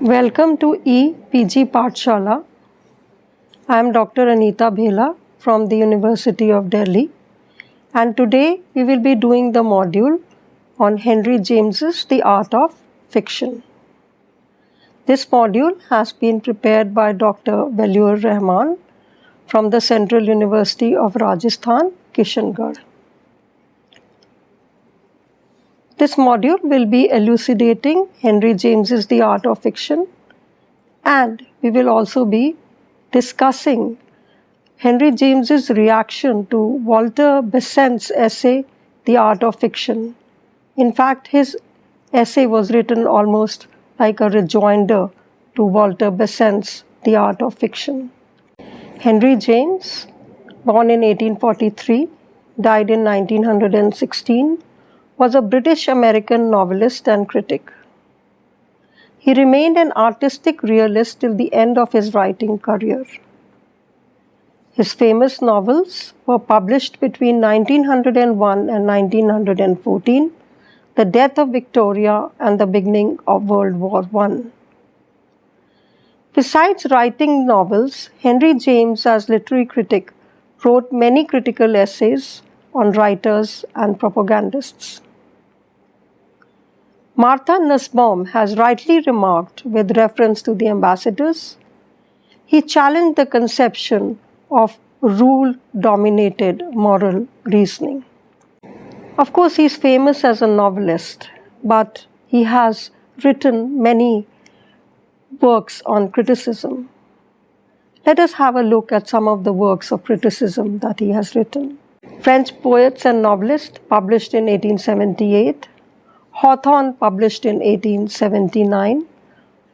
Welcome to EPG Pathshala. I am Dr. Anita Bhela from the University of Delhi, and today we will be doing the module on Henry James's The Art of Fiction. This module has been prepared by Dr. Wellek Rahman from the Central University of Rajasthan, Kishangarh. This module will be elucidating Henry James's The Art of Fiction, and we will also be discussing Henry James's reaction to Walter Besant's essay, The Art of Fiction. In fact, his essay was written almost like a rejoinder to Walter Besant's The Art of Fiction. Henry James, born in 1843, died in 1916, was a British-American novelist and critic. He remained an artistic realist till the end of his writing career. His famous novels were published between 1901 and 1914, The Death of Victoria and the Beginning of World War I. Besides writing novels, Henry James, as literary critic, wrote many critical essays on writers and propagandists. Martha Nussbaum has rightly remarked, with reference to the ambassadors, he challenged the conception of rule-dominated moral reasoning. Of course, he is famous as a novelist, but he has written many works on criticism. Let us have a look at some of the works of criticism that he has written. French Poets and Novelists, published in 1878. Hawthorne, published in 1879.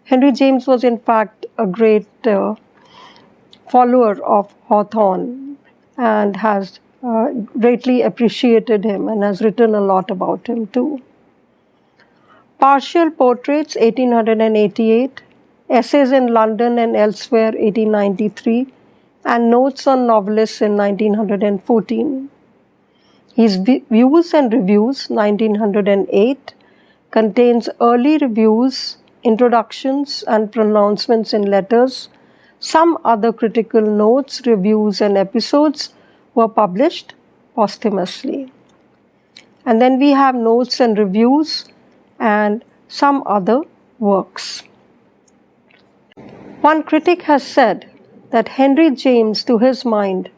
Henry James was in fact a great follower of Hawthorne and has greatly appreciated him and has written a lot about him too. Partial Portraits, 1888. Essays in London and Elsewhere, 1893. And Notes on Novelists in 1914. His Views and Reviews, 1908, contains early reviews, introductions, and pronouncements in letters. Some other critical notes, reviews, and episodes were published posthumously. And then we have Notes and Reviews and some other works. One critic has said that Henry James, to his mind,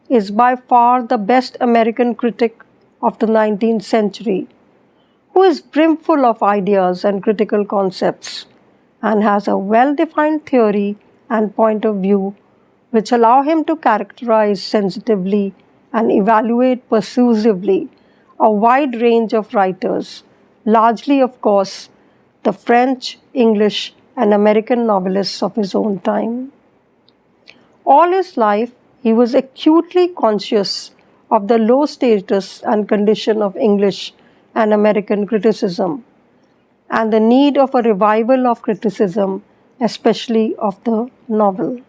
is by far the best American critic of the 19th century, who is brimful of ideas and critical concepts and has a well-defined theory and point of view which allow him to characterize sensitively and evaluate persuasively a wide range of writers, largely, of course, the French, English, and American novelists of his own time. All his life, he was acutely conscious of the low status and condition of English and American criticism and the need of a revival of criticism, especially of the novel.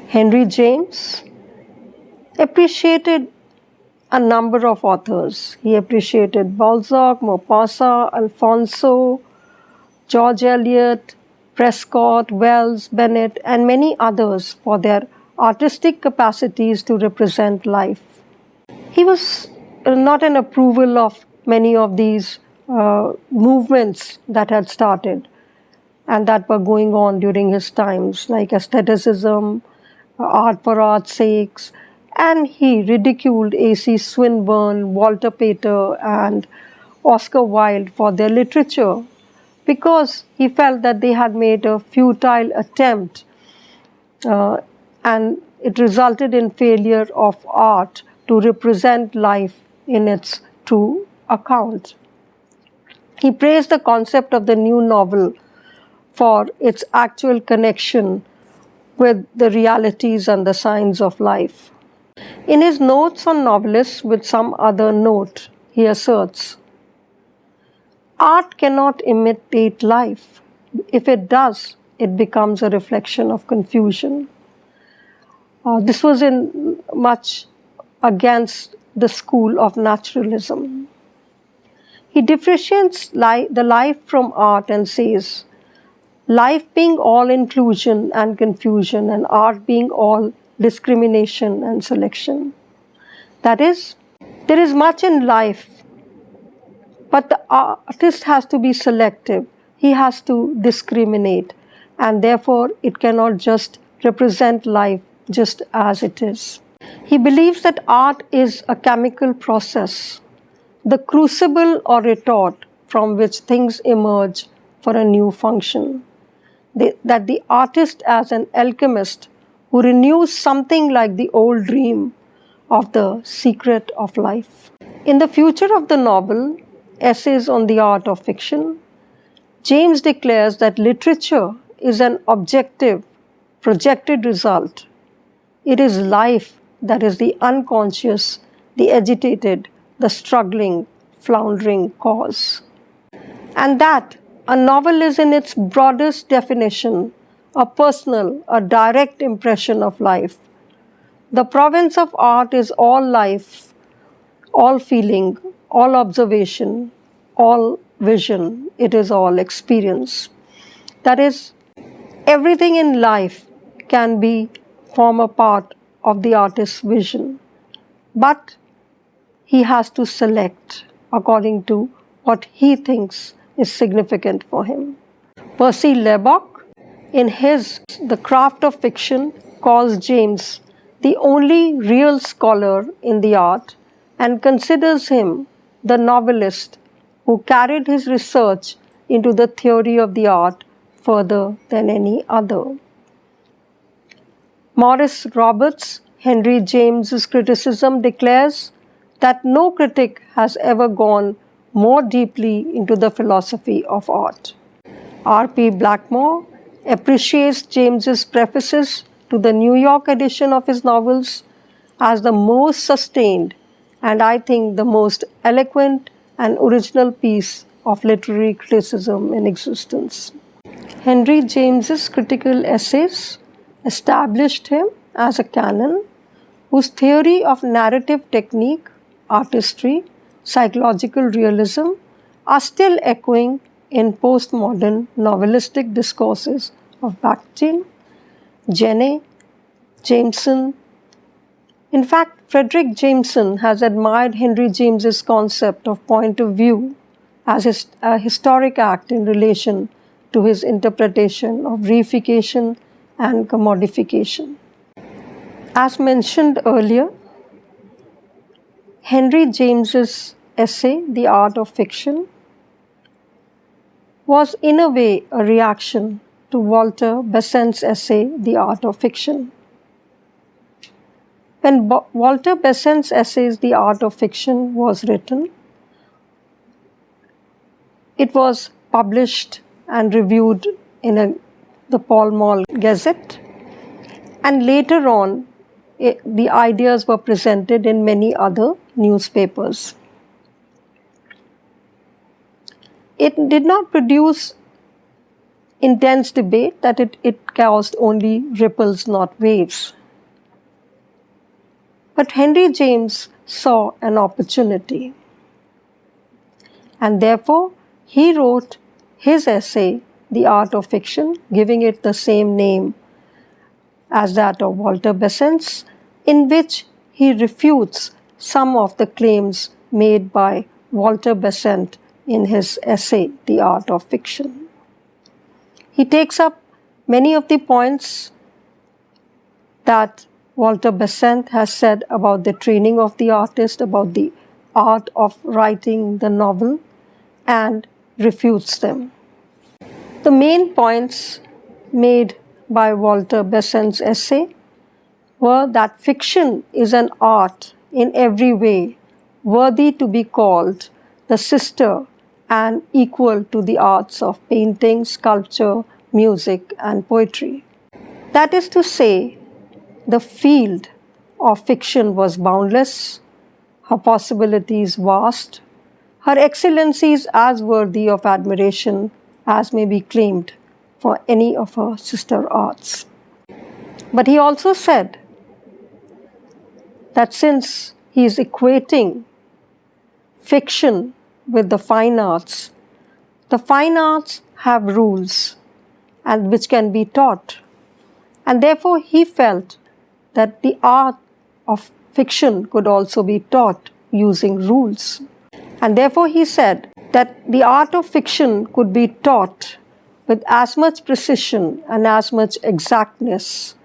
Henry James appreciated a number of authors. He appreciated Balzac, Maupassant, Alfonso, George Eliot, Prescott, Wells, Bennett, and many others for their artistic capacities to represent life. He was not an approval of many of these movements that had started and that were going on during his times, like aestheticism, art for art's sakes, and he ridiculed A.C. Swinburne, Walter Pater, and Oscar Wilde for their literature because he felt that they had made a futile attempt and it resulted in failure of art to represent life in its true account. He praised the concept of the new novel for its actual connection with the realities and the signs of life. In his Notes on Novelists with some other note, he asserts, "Art cannot imitate life. If it does, it becomes a reflection of confusion." This was in much against the school of naturalism. He differentiates the life from art and says, life being all inclusion and confusion, and art being all discrimination and selection. That is, there is much in life, but the artist has to be selective. He has to discriminate, and therefore it cannot just represent life just as it is. He believes that art is a chemical process, the crucible or retort from which things emerge for a new function. That the artist, as an alchemist who renews something like the old dream of the secret of life. In the future of the novel, Essays on the Art of Fiction, James declares that literature is an objective, projected result. It is life that is the unconscious, the agitated, the struggling, floundering cause. And that a novel is, in its broadest definition, a personal, a direct impression of life. The province of art is all life, all feeling, all observation, all vision. It is all experience. That is, everything in life can form a part of the artist's vision. But he has to select according to what he thinks is significant for him. Percy Lebock, in his The Craft of Fiction, calls James the only real scholar in the art and considers him the novelist who carried his research into the theory of the art further than any other. Maurice Roberts, Henry James's criticism, declares that no critic has ever gone more deeply into the philosophy of art. R.P. Blackmore appreciates James's prefaces to the New York edition of his novels as the most sustained and, I think, the most eloquent and original piece of literary criticism in existence. Henry James's critical essays established him as a canon whose theory of narrative technique, artistry, psychological realism are still echoing in postmodern novelistic discourses of Bakhtin, René, Jameson. In fact, Frederick Jameson has admired Henry James's concept of point of view as a historic act in relation to his interpretation of reification and commodification. As mentioned earlier, Henry James's essay, The Art of Fiction, was in a way a reaction to Walter Besant's essay, The Art of Fiction. When Walter Besant's essay, The Art of Fiction, was written, it was published and reviewed in the Pall Mall Gazette, and later on the ideas were presented in many other newspapers. It did not produce intense debate, that it caused only ripples, not waves. But Henry James saw an opportunity, and therefore he wrote his essay, The Art of Fiction, giving it the same name as that of Walter Besant's, in which he refutes some of the claims made by Walter Besant in his essay, The Art of Fiction. He takes up many of the points that Walter Besant has said about the training of the artist, about the art of writing the novel, and refutes them. The main points made by Walter Besant's essay were that fiction is an art in every way worthy to be called the sister and equal to the arts of painting, sculpture, music, and poetry. That is to say, the field of fiction was boundless, her possibilities vast, her excellencies as worthy of admiration as may be claimed for any of her sister arts. But he also said that since he is equating fiction with the fine arts have rules, and which can be taught. And therefore he felt that the art of fiction could also be taught using rules. And therefore he said that the art of fiction could be taught with as much precision and as much exactness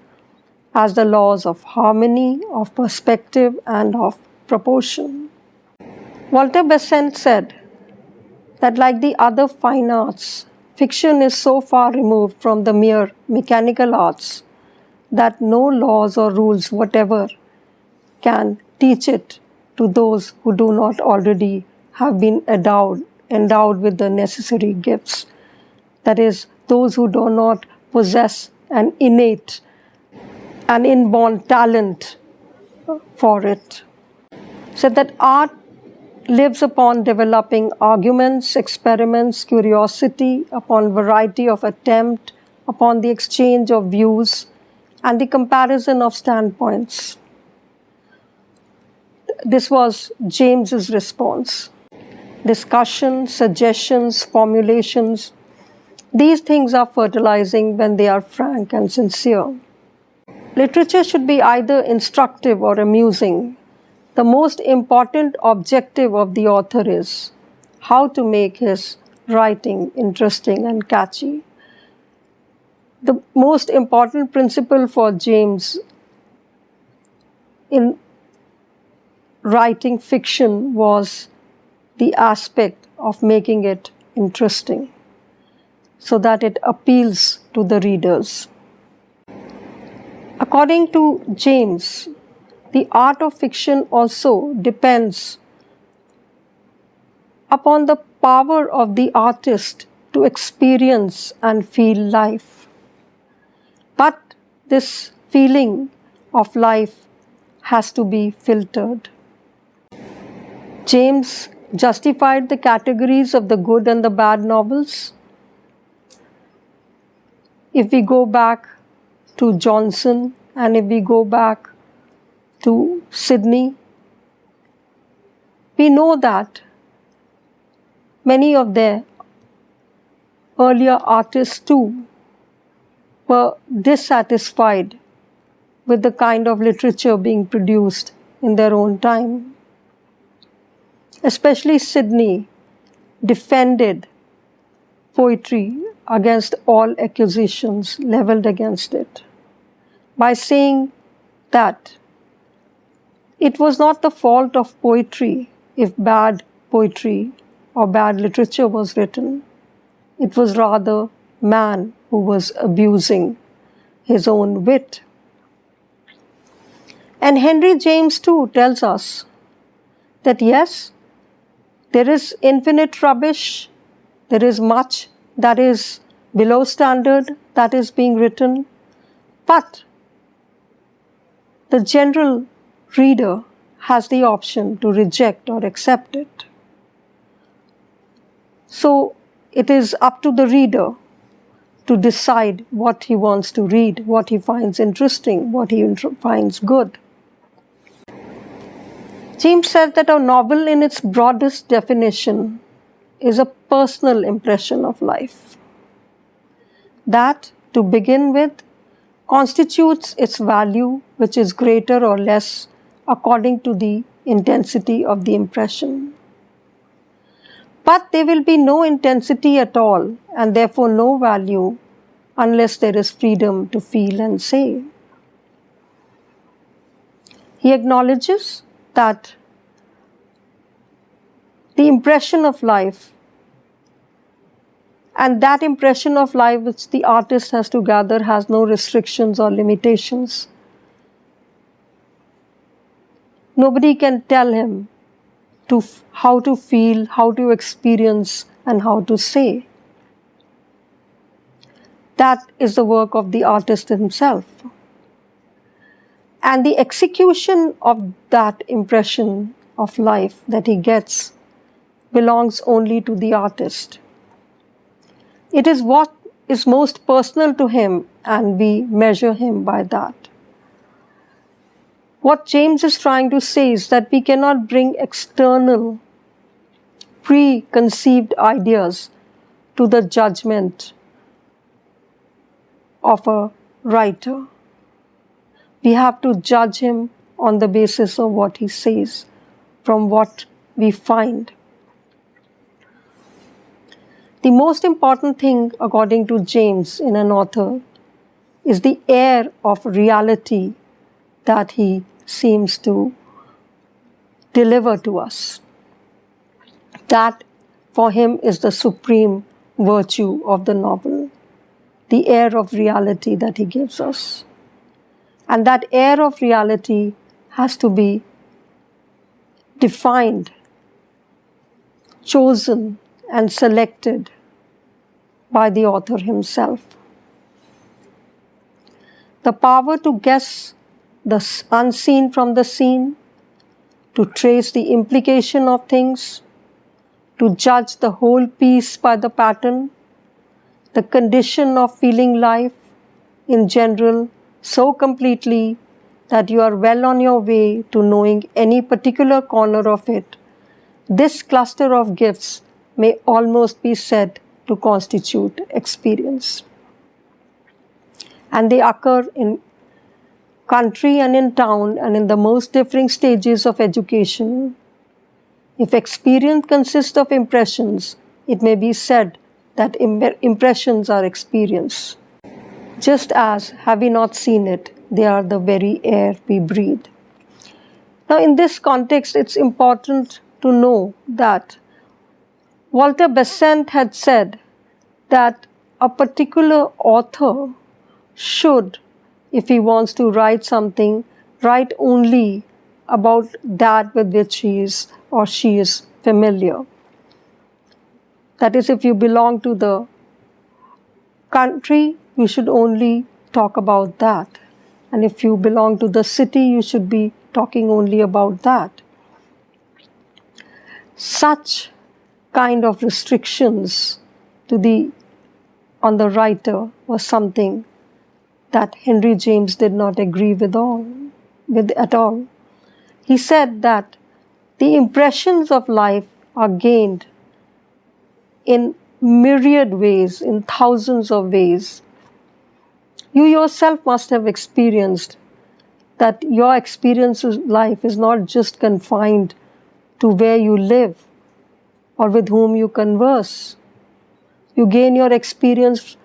as the laws of harmony, of perspective, and of proportion. Walter Besant said that, like the other fine arts, fiction is so far removed from the mere mechanical arts that no laws or rules whatever can teach it to those who do not already have been endowed with the necessary gifts. That is, those who do not possess an innate and inborn talent for it. So that art lives upon developing arguments, experiments, curiosity, upon variety of attempt, upon the exchange of views, and the comparison of standpoints. This was James's response. Discussion, suggestions, formulations, these things are fertilizing when they are frank and sincere. Literature should be either instructive or amusing. The most important objective of the author is how to make his writing interesting and catchy. The most important principle for James in writing fiction was the aspect of making it interesting so that it appeals to the readers. According to James, the art of fiction also depends upon the power of the artist to experience and feel life. But this feeling of life has to be filtered. James justified the categories of the good and the bad novels. If we go back to Johnson and if we go back to Sidney, we know that many of their earlier artists too were dissatisfied with the kind of literature being produced in their own time. Especially Sidney defended poetry against all accusations leveled against it by saying that it was not the fault of poetry if bad poetry or bad literature was written. It was rather man who was abusing his own wit. And Henry James too tells us that yes, there is infinite rubbish, there is much that is below standard that is being written, but the general reader has the option to reject or accept it. So it is up to the reader to decide what he wants to read, what he finds interesting, what he finds good. James said that a novel in its broadest definition is a personal impression of life. That, to begin with, constitutes its value, which is greater or less according to the intensity of the impression. But there will be no intensity at all, and therefore no value, unless there is freedom to feel and say. He acknowledges that the impression of life, and that impression of life which the artist has to gather, has no restrictions or limitations. Nobody can tell him how to feel, how to experience, and how to say. That is the work of the artist himself. And the execution of that impression of life that he gets belongs only to the artist. It is what is most personal to him, and we measure him by that. What James is trying to say is that we cannot bring external, preconceived ideas to the judgment of a writer. We have to judge him on the basis of what he says, from what we find. The most important thing, according to James, in an author is the air of reality that he seems to deliver to us. That, for him, is the supreme virtue of the novel, the air of reality that he gives us. And that air of reality has to be defined, chosen, and selected by the author himself. The power to guess the unseen from the seen, to trace the implication of things, to judge the whole piece by the pattern, the condition of feeling life in general so completely that you are well on your way to knowing any particular corner of it. This cluster of gifts may almost be said to constitute experience. And they occur in country and in town and in the most differing stages of education. If experience consists of impressions, it may be said that impressions are experience. Just as, have we not seen it, they are the very air we breathe. Now, in this context, it's important to know that Walter Besant had said that a particular author should, if he wants to write something, write only about that with which he is or she is familiar. That is, if you belong to the country, you should only talk about that. And if you belong to the city, you should be talking only about that. Such kind of restrictions on the writer was something that Henry James did not agree with at all. He said that the impressions of life are gained in myriad ways, in thousands of ways. You yourself must have experienced that your experience of life is not just confined to where you live or with whom you converse. You gain your experience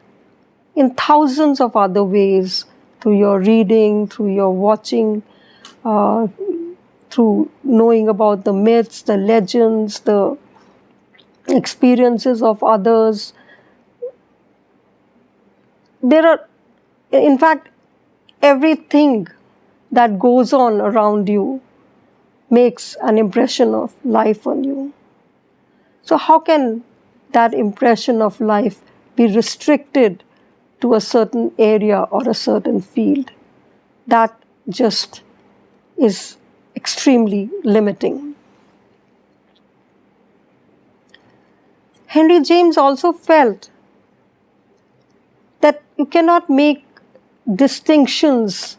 in thousands of other ways, through your reading, through your watching, through knowing about the myths, the legends, the experiences of others. In fact, everything that goes on around you makes an impression of life on you. So how can that impression of life be restricted to a certain area or a certain field? That just is extremely limiting. Henry James also felt that you cannot make distinctions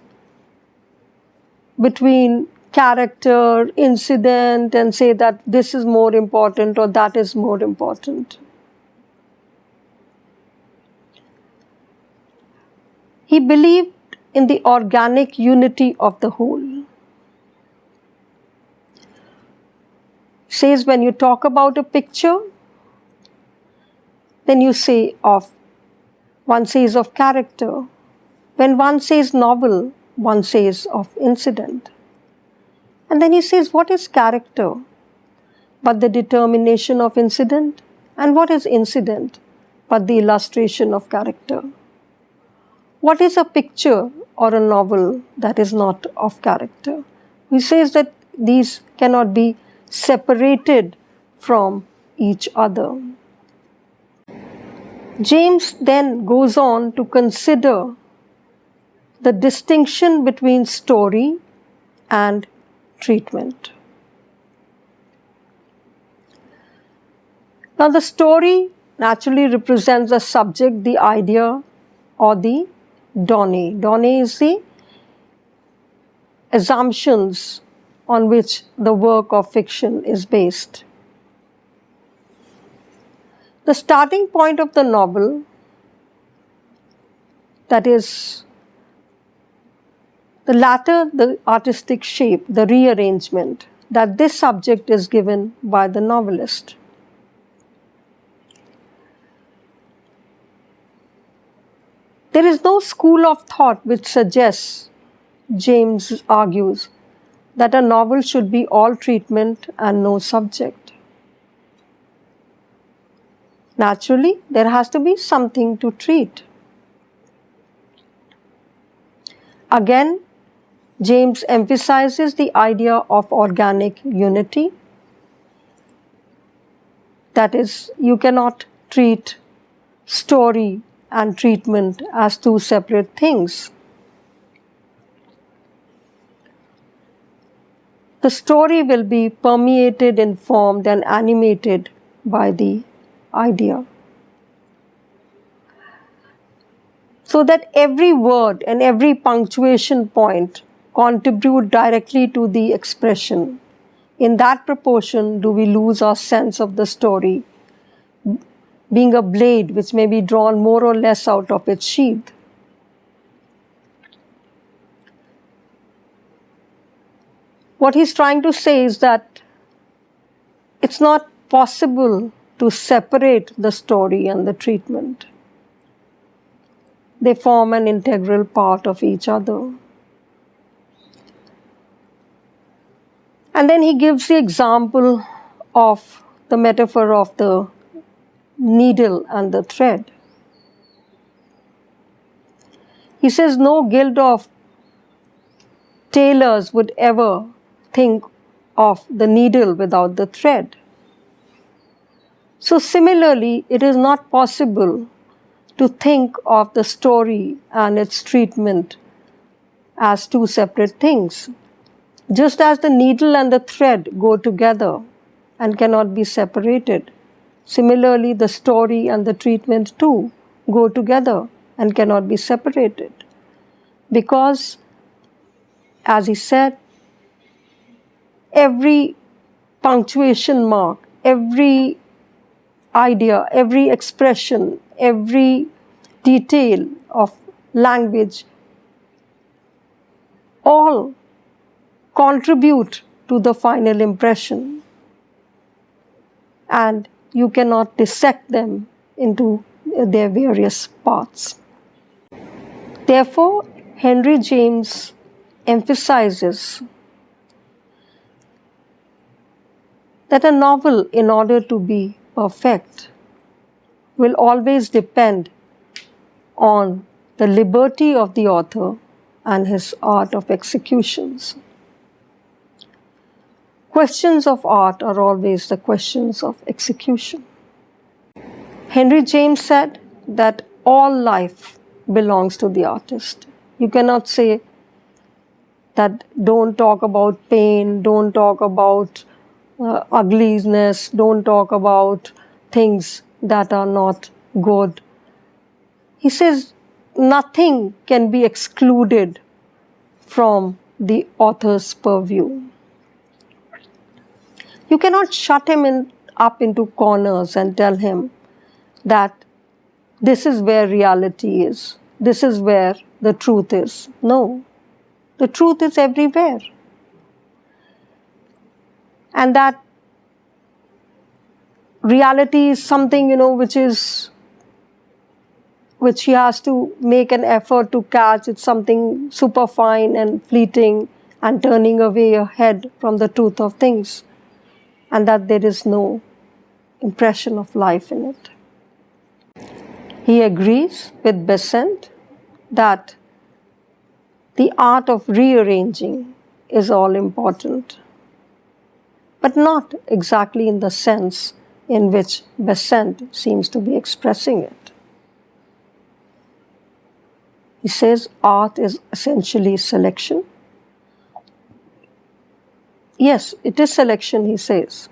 between character, incident, and say that this is more important or that is more important. He believed in the organic unity of the whole. Says when you talk about a picture, then you say one says of character. When one says novel, one says of incident. And then he says, what is character but the determination of incident? And what is incident but the illustration of character? What is a picture or a novel that is not of character? He says that these cannot be separated from each other. James then goes on to consider the distinction between story and treatment. Now, the story naturally represents the subject, the idea, or the donné. Donné is the assumptions on which the work of fiction is based. The starting point of the novel that is, the latter, the artistic shape, the rearrangement, that this subject is given by the novelist. There is no school of thought which suggests, James argues, that a novel should be all treatment and no subject. Naturally, there has to be something to treat. Again, James emphasizes the idea of organic unity. That is, you cannot treat story and treatment as two separate things. The story will be permeated, informed, and animated by the idea. So that every word and every punctuation point contribute directly to the expression. In that proportion do we lose our sense of the story, being a blade which may be drawn more or less out of its sheath. What he's trying to say is that it's not possible to separate the story and the treatment. They form an integral part of each other. And then he gives the example of the metaphor of the needle and the thread. He says no guild of tailors would ever think of the needle without the thread. So similarly, it is not possible to think of the story and its treatment as two separate things. Just as the needle and the thread go together and cannot be separated, similarly the story and the treatment too go together and cannot be separated. Because, as he said, every punctuation mark, every idea, every expression, every detail of language, all contribute to the final impression, and you cannot dissect them into their various parts. Therefore, Henry James emphasizes that a novel, in order to be perfect, will always depend on the liberty of the author and his art of executions. Questions of art are always the questions of execution. Henry James said that all life belongs to the artist. You cannot say that don't talk about pain, don't talk about ugliness, don't talk about things that are not good. He says nothing can be excluded from the author's purview. You cannot shut him up into corners and tell him that this is where reality is, this is where the truth is. No, the truth is everywhere. And that reality is something, which he has to make an effort to catch. It's something superfine and fleeting and turning away your head from the truth of things, and that there is no impression of life in it. He agrees with Besant that the art of rearranging is all important, but not exactly in the sense in which Besant seems to be expressing it. He says art is essentially selection. Yes, it is selection, he says.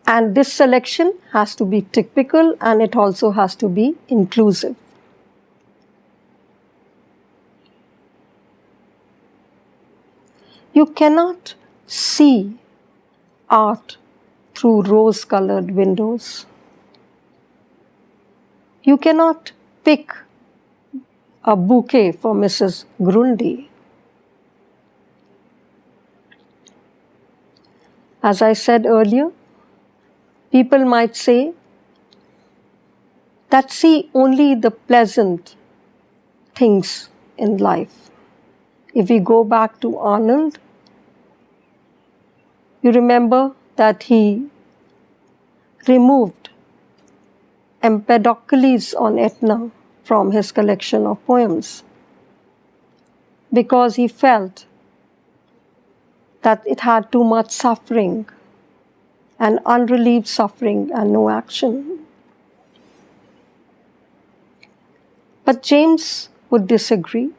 And this selection has to be typical, and it also has to be inclusive. You cannot see art through rose-colored windows. You cannot pick a bouquet for Mrs. Grundy. As I said earlier, people might say that see only the pleasant things in life. If we go back to Arnold, you remember that he removed Empedocles on Etna from his collection of poems because he felt that it had too much suffering and unrelieved suffering and no action. But James would disagree.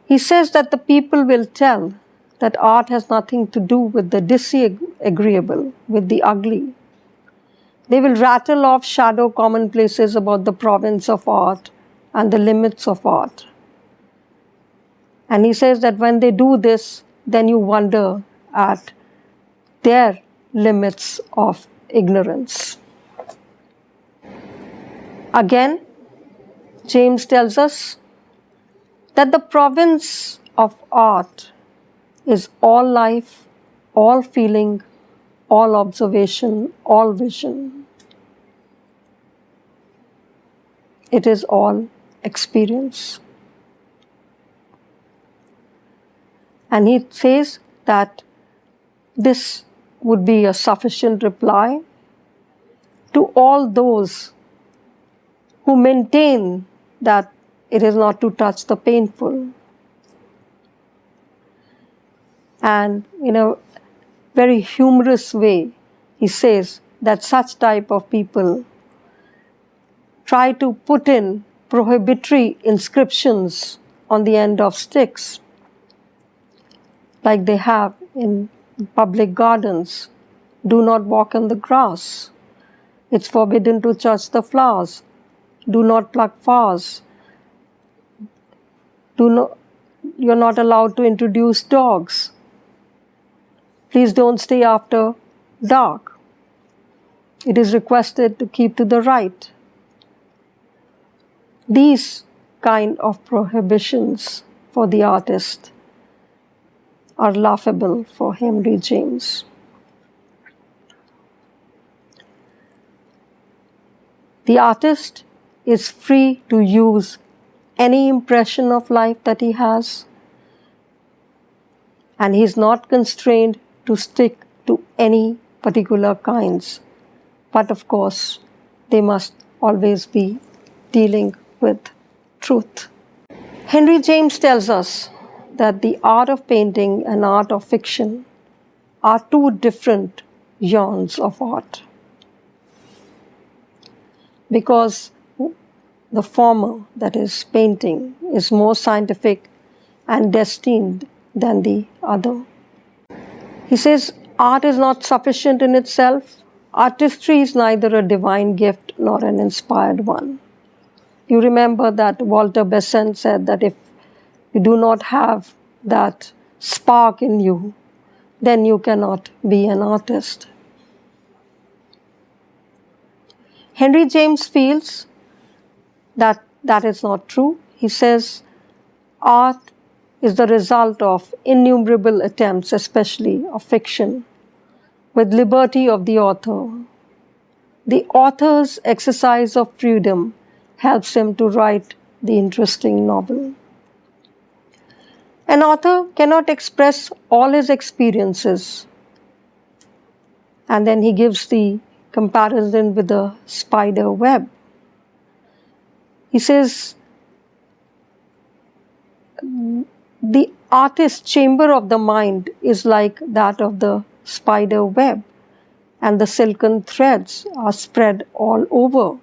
He says that the people will tell that art has nothing to do with the disagreeable, with the ugly. They will rattle off shadow commonplaces about the province of art and the limits of art. And he says that when they do this, then you wonder at their limits of ignorance. Again, James tells us that the province of art is all life, all feeling, all observation, all vision. It is all experience. And he says that this would be a sufficient reply to all those who maintain that it is not to touch the painful. And in a very humorous way, he says that such type of people try to put in prohibitory inscriptions on the end of sticks, like they have in public gardens. Do not walk on the grass. It's forbidden to touch the flowers. Do not pluck flowers. You're not allowed to introduce dogs. Please don't stay after dark. It is requested to keep to the right. These kind of prohibitions for the artist are laughable for Henry James. The artist is free to use any impression of life that he has, and he is not constrained to stick to any particular kinds. But of course, they must always be dealing with truth. Henry James tells us that the art of painting and art of fiction are two different genres of art, because the former, that is painting, is more scientific and destined than the other. He says art is not sufficient in itself. Artistry is neither a divine gift nor an inspired one. You remember that Walter Besant said that if you do not have that spark in you, then you cannot be an artist. Henry James feels that that is not true. He says art is the result of innumerable attempts, especially of fiction, with liberty of the author. The author's exercise of freedom helps him to write the interesting novel. An author cannot express all his experiences. And then he gives the comparison with the spider web. He says the artist's chamber of the mind is like that of the spider web, and the silken threads are spread all over.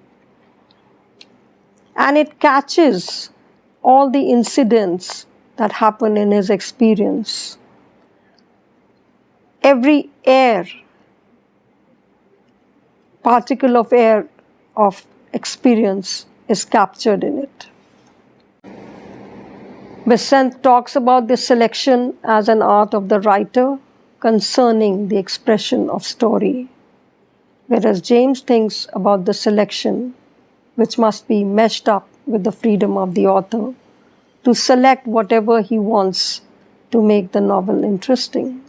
And it catches all the incidents that happen in his experience. Every particle of air of experience is captured in it. Besant talks about this selection as an art of the writer concerning the expression of story. whereas James thinks about the selection, which must be meshed up with the freedom of the author to select whatever he wants to make the novel interesting.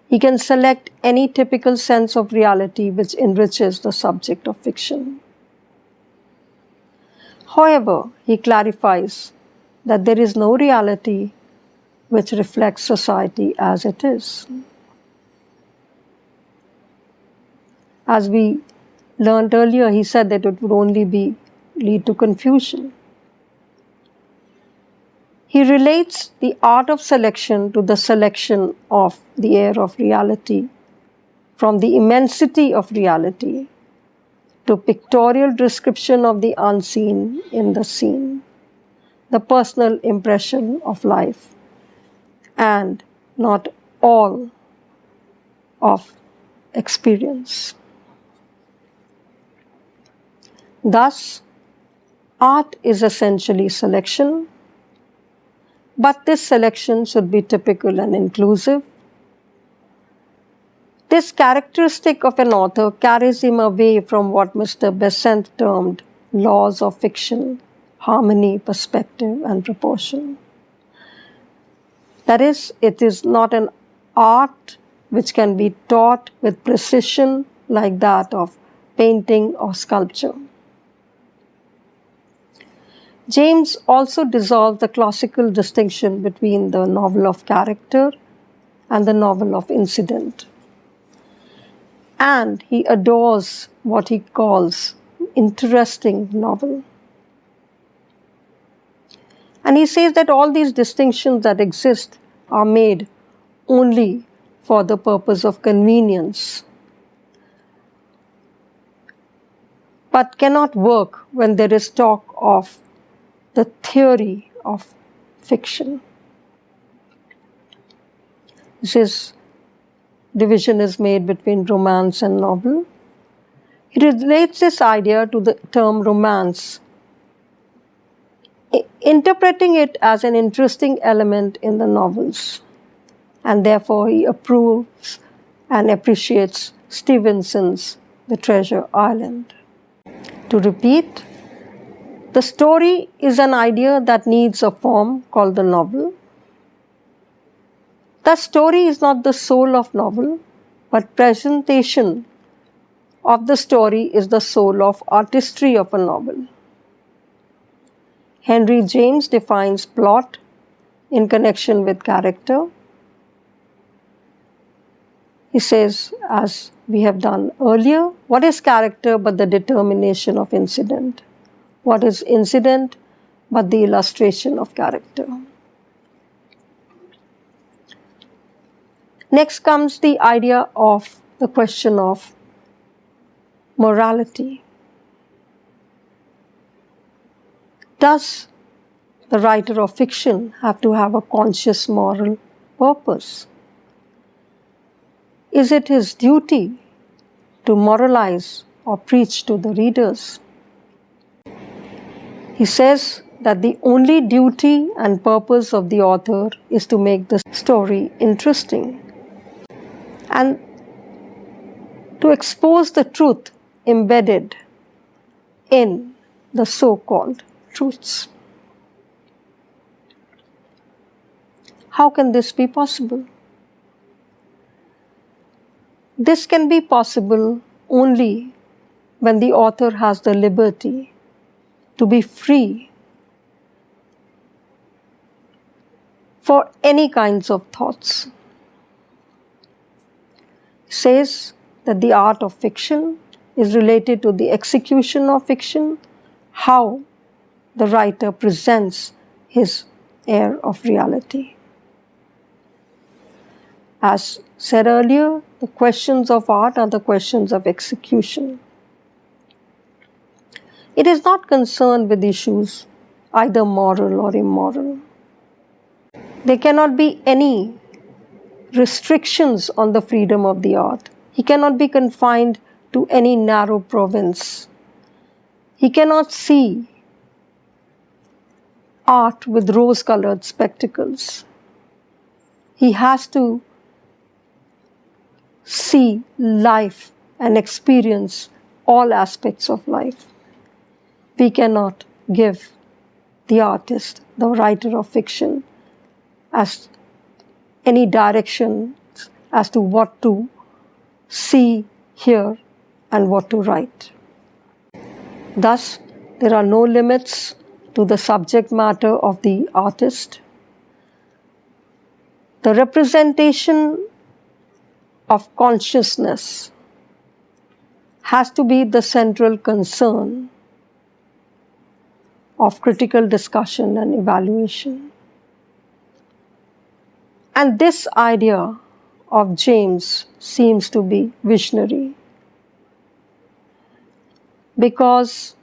He can select any typical sense of reality which enriches the subject of fiction. However, he clarifies that there is no reality which reflects society as it is. As we learned earlier, he said that it would only lead to confusion. He relates the art of selection to the selection of the air of reality, from the immensity of reality to pictorial description of the unseen in the scene, the personal impression of life, and not all of experience. Thus, art is essentially selection, but this selection should be typical and inclusive. This characteristic of an author carries him away from what Mr. Besant termed laws of fiction, harmony, perspective, and proportion. That is, it is not an art which can be taught with precision like that of painting or sculpture. James also dissolved the classical distinction between the novel of character and the novel of incident. And he adores what he calls interesting novel. And he says that all these distinctions that exist are made only for the purpose of convenience, but cannot work when there is talk of the theory of fiction. This division is made between romance and novel. He relates this idea to the term romance, interpreting it as an interesting element in the novels, and therefore he approves and appreciates Stevenson's The Treasure Island. To repeat, the story is an idea that needs a form called the novel. The story is not the soul of novel, but presentation of the story is the soul of artistry of a novel. Henry James defines plot in connection with character. He says, as we have done earlier, what is character but the determination of incident? What is incident but the illustration of character? Next comes the idea of the question of morality. Does the writer of fiction have to have a conscious moral purpose? Is it his duty to moralize or preach to the readers? He says that the only duty and purpose of the author is to make the story interesting and to expose the truth embedded in the so-called truths. How can this be possible? This can be possible only when the author has the liberty to be free for any kinds of thoughts. He says that the art of fiction is related to the execution of fiction, how the writer presents his air of reality. As said earlier, the questions of art are the questions of execution. It is not concerned with issues either moral or immoral. There cannot be any restrictions on the freedom of the art. He cannot be confined to any narrow province. He cannot see art with rose-colored spectacles. He has to see life and experience all aspects of life. We cannot give the artist, the writer of fiction, as any direction as to what to see, hear, and what to write. Thus, there are no limits to the subject matter of the artist. The representation of consciousness has to be the central concern of critical discussion and evaluation. And this idea of James seems to be visionary, because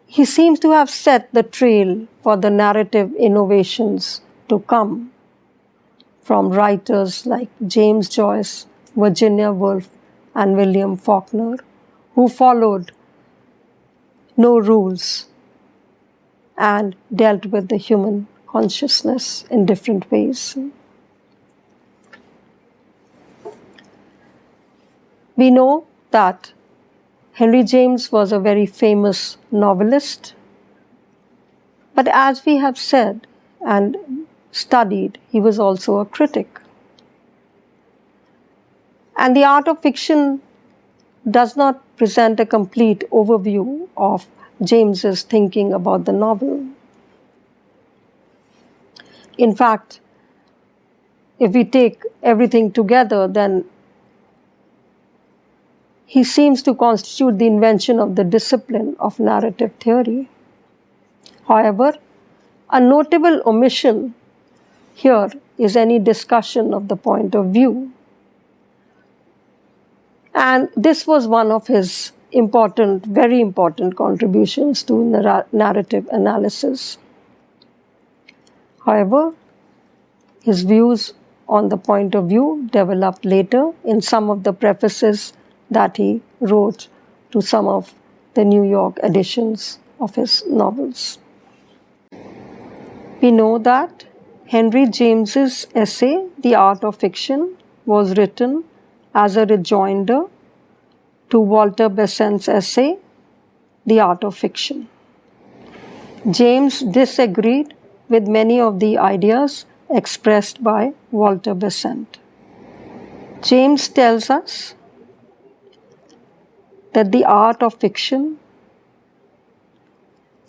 he seems to have set the trail for the narrative innovations to come from writers like James Joyce, Virginia Woolf, and William Faulkner, who followed no rules and dealt with the human consciousness in different ways. We know that Henry James was a very famous novelist, but as we have said and studied, he was also a critic. And the art of fiction does not present a complete overview of James's thinking about the novel. In fact, if we take everything together, then he seems to constitute the invention of the discipline of narrative theory. However, a notable omission here is any discussion of the point of view. And this was one of his important, very important contributions to narrative analysis. However, his views on the point of view developed later in some of the prefaces that he wrote to some of the New York editions of his novels. We know that Henry James's essay, The Art of Fiction, was written as a rejoinder to Walter Besant's essay, The Art of Fiction. James disagreed with many of the ideas expressed by Walter Besant. James tells us that the art of fiction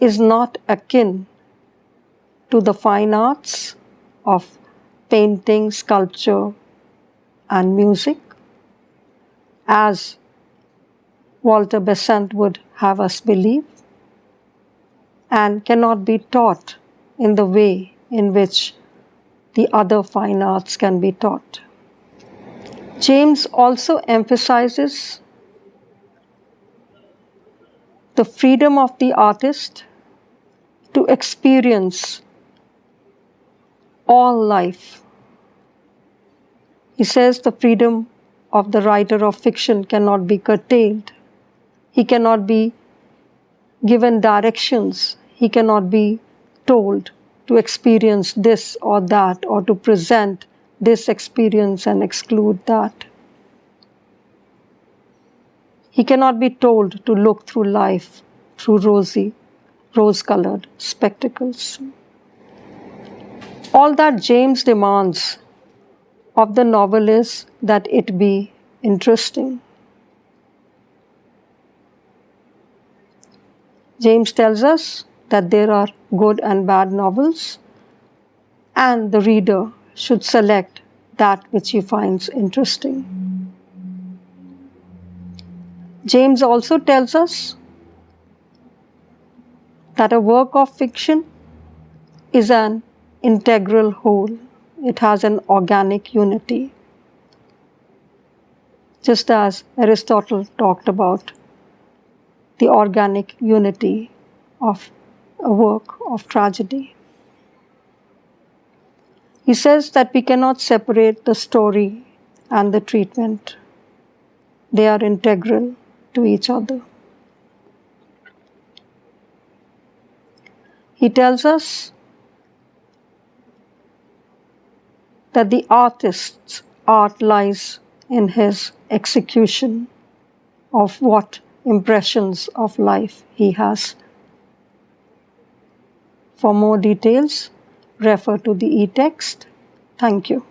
is not akin to the fine arts of painting, sculpture, and music, as Walter Besant would have us believe, and cannot be taught in the way in which the other fine arts can be taught. James also emphasizes the freedom of the artist to experience all life. He says the freedom of the writer of fiction cannot be curtailed. He cannot be given directions. He cannot be told to experience this or that, or to present this experience and exclude that. He cannot be told to look through life through rose-colored spectacles. All that James demands of the novel is that it be interesting. James tells us that there are good and bad novels, and the reader should select that which he finds interesting. James also tells us that a work of fiction is an integral whole. It has an organic unity. Just as Aristotle talked about the organic unity of a work of tragedy. He says that we cannot separate the story and the treatment. They are integral to each other. He tells us that the artist's art lies in his execution of what impressions of life he has. For more details, refer to the e-text. Thank you.